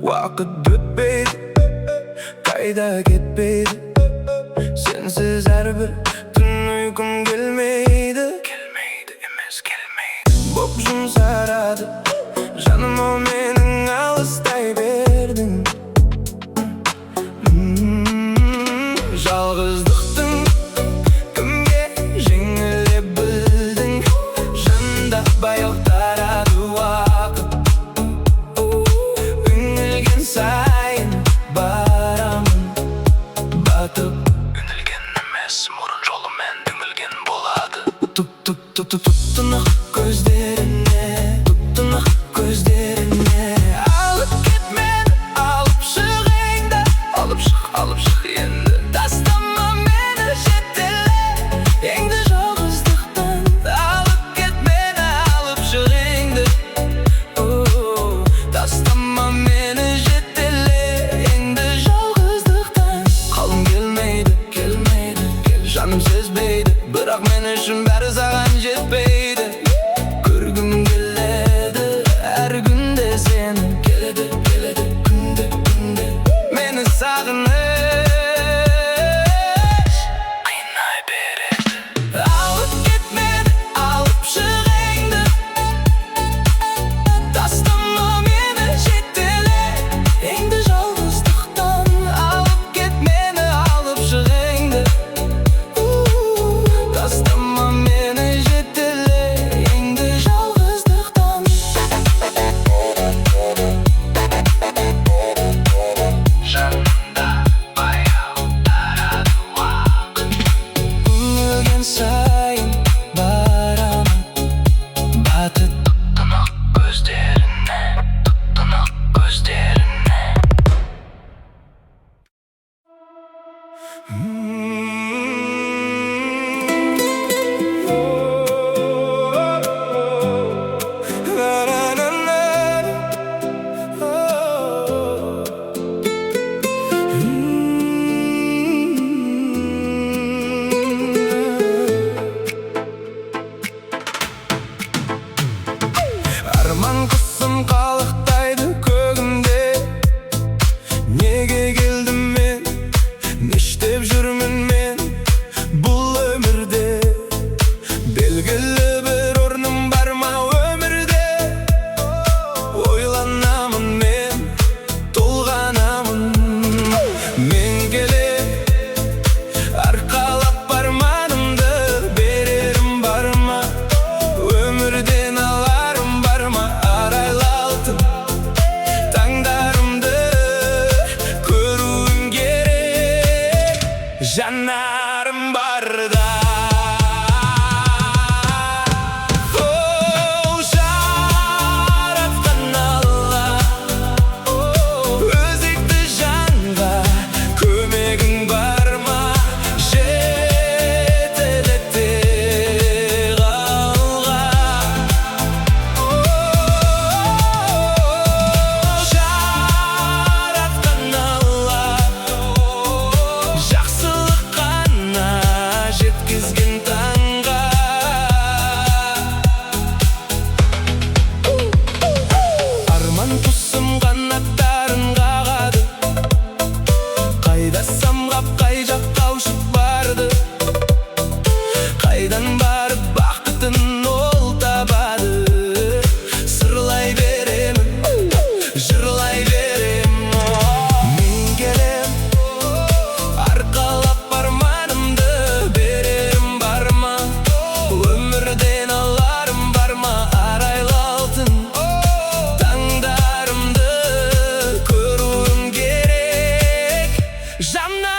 Vaqt ötmeydi, kayda ketmeydi. Sensiz her bir tün uykum gelmeydi. Gelmeydi, emes gelmeydi. Bopjum saradı, canım o menin alыстay berdin. Жалғыздықтың кімге жеңіле білдің. Жанда баяу тарады уақыт. Үңілген сайын барамын батып. Үңілген емес, мұрын жолымен үңілген болады. Тұтынық көздеріне, тұтынық көздеріне. Алып кет мені, алып шық енді. Алып шық енді. Тастама мені жетеле, еңді жалғыздықтан. Алып кет мені, алып шық енді. Тастама мені жетеле, еңді жалғыздықтан. Қалым келмейді, жаным сезбейді. Бірақ мен үшін бәрі саған жетпейді. Көргім келеді, әр күнде сені. Келеді, күнде мені сағыныш қинай береді. Алып кет мені, алып шық енді. Тастама мені жетеле, еңді жалғыздықтан. Алып кет мені, алып шық енді. Тастама мені жетеле, еңді жалғыздықтан. Жанымда баяу тарады уақыт. Үңілген сайын барамын батып. Тұтынық көздеріне, тұтынық көздеріне. Арман құсым қалықтайды көгімде. Неге келдім мен, не іштеп жүрмін мен бұл өмірде. Белгілі бір орным бар ма өмірде. Ойланамын мен, толғанамын. Мен келем, арқалап арманымды. Берерім бар ма, өмірден аларым бар ма. Арайлы алтын таңдарымды көруім керек. Жанарым барда. Жаратқан Алла, өзекті жанға көмегің бар ма. Жетелете қалға. Жаратқан Алла, жақсылық қана жеткізген таңға. Арман құсым қанаттарын қағады. Қайда самғап, қай жаққа ұшып барды. Қайдан барып бақытын ол табады. Сырлай беремін, жырлай беремін. Мен келем, арқалап арманымды. Берерім бар ма, өмірден аларым бар ма. Арайлы алтын таңдарымды көруім керек. Жанна